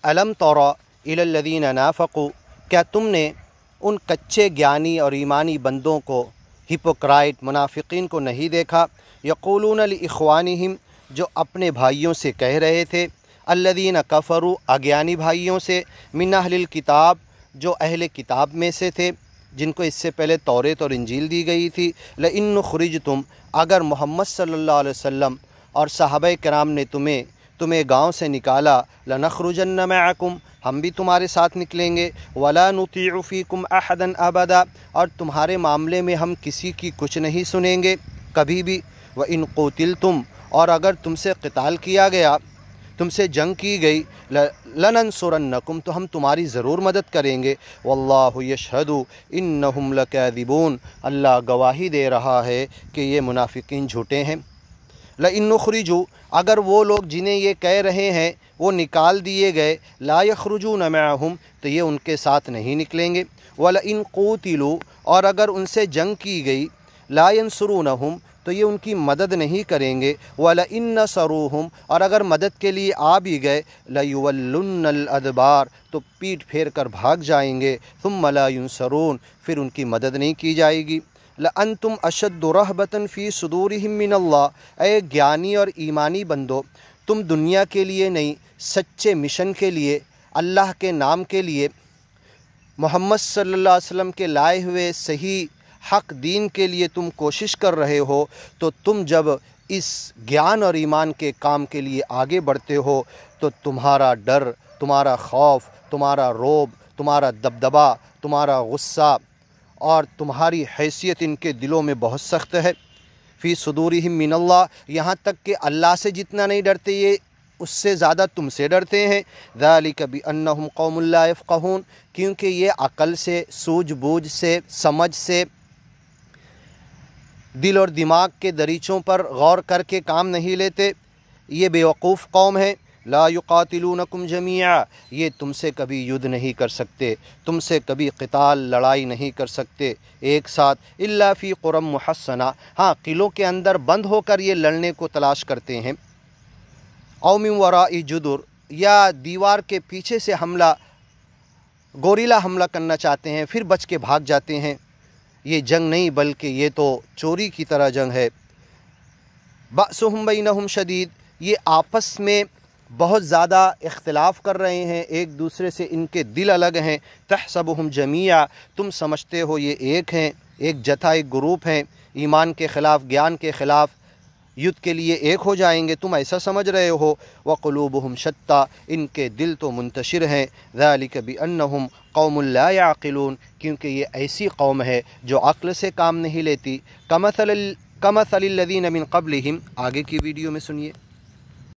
الم تر الی الذین نافقوا، کیا تم نے ان کچے گیانی اور ایمانی بندوں کو، ہپوکرائٹ منافقین کو نہیں دیکھا؟ یقولون لاخوانہم، جو اپنے بھائیوں سے کہہ رہے تھے، الذین کفروا، اگیانی بھائیوں سے، من اہل الکتاب، جو اہل کتاب میں سے تھے، جن کو اس سے پہلے توریت اور انجیل دی گئی تھی، لئن اخرجتم، اگر محمد صلی اللہ علیہ وسلم اور صحابہ کرام نے تمہیں گاؤں سے نکالا، لنخرجن معکم، ہم بھی تمہارے ساتھ نکلیں گے، ولا نطیع فیکم احدا ابدا، اور تمہارے معاملے میں ہم کسی کی کچھ نہیں سنیں گے کبھی بھی، وان قتلتم، اور اگر تم سے قتال کیا گیا، تم سے جنگ کی گئی، لننصرنکم، تو ہم تمہاری ضرور مدد کریں گے، واللہ یشہد انہم لکاذبون، اللہ گواہی دے رہا ہے کہ یہ منافقین جھوٹے ہیں۔ لئن اخرجوا، اگر وہ لوگ جنہیں یہ کہہ رہے ہیں وہ نکال دیے گئے، لا یخرجون معہم، تو یہ ان کے ساتھ نہیں نکلیں گے، ولئن قوتلوا، اور اگر ان سے جنگ کی گئی، لا ینصرونہم، تو یہ ان کی مدد نہیں کریں گے، وَلَئِن نَصَرُوهُمْ، اور اگر مدد کے لیے آ بھی گئے، لَيُوَلُّنَّ الْأَدْبَارَ، تو پیٹھ پھیر کر بھاگ جائیں گے، ثُمَّ لَا يُنصَرُونَ، پھر ان کی مدد نہیں کی جائے گی۔ لَأَنْتُمْ أَشَدُّ رَهْبَةً فِي صُدُورِهِمْ مِنَ اللَّهِ، اے گیانی اور ایمانی بندو، تم دنیا کے لیے نہیں، سچے مشن کے لیے، اللہ کے نام کے لیے، محمد صلی اللہ علیہ وسلم کے لائے ہوئے صحیح حق دین کے لیے تم کوشش کر رہے ہو، تو تم جب اس گیان اور ایمان کے کام کے لیے آگے بڑھتے ہو تو تمہارا ڈر، تمہارا خوف، تمہارا رعب، تمہارا دبدبا، تمہارا غصہ اور تمہاری حیثیت ان کے دلوں میں بہت سخت ہے۔ فی صدورہم من اللہ، یہاں تک کہ اللہ سے جتنا نہیں ڈرتے یہ اس سے زیادہ تم سے ڈرتے ہیں۔ ذالک بانہم قوم لا یفقہون، کیونکہ یہ عقل سے، سوجھ بوجھ سے، سمجھ سے، دل اور دماغ کے دریچوں پر غور کر کے کام نہیں لیتے، یہ بیوقوف قوم ہے۔ لا یقاتلونکم جمیعا، یہ تم سے کبھی یدھ نہیں کر سکتے، تم سے کبھی قتال، لڑائی نہیں کر سکتے ایک ساتھ، الا فی قرى محصنہ، ہاں قلعوں کے اندر بند ہو کر یہ لڑنے کو تلاش کرتے ہیں، او من وراء جدر، یا دیوار کے پیچھے سے حملہ، گوریلا حملہ کرنا چاہتے ہیں پھر بچ کے بھاگ جاتے ہیں۔ یہ جنگ نہیں بلکہ یہ تو چوری کی طرح جنگ ہے۔ بأسہم بینہم شدید، یہ آپس میں بہت زیادہ اختلاف کر رہے ہیں، ایک دوسرے سے ان کے دل الگ ہیں۔ تحسبہم جمیعا، تم سمجھتے ہو یہ ایک ہیں، ایک جتھا، ایک گروپ ہیں، ایمان کے خلاف، گیان کے خلاف یدھ کے لیے ایک ہو جائیں گے، تم ایسا سمجھ رہے ہو۔ وقلوبہم شتیٰ، ان کے دل تو منتشر ہیں۔ ذالک بانہم قوم لا یعقلون، کیونکہ یہ ایسی قوم ہے جو عقل سے کام نہیں لیتی۔ کمثل الذین من قبلہم، آگے کی ویڈیو میں سنیے۔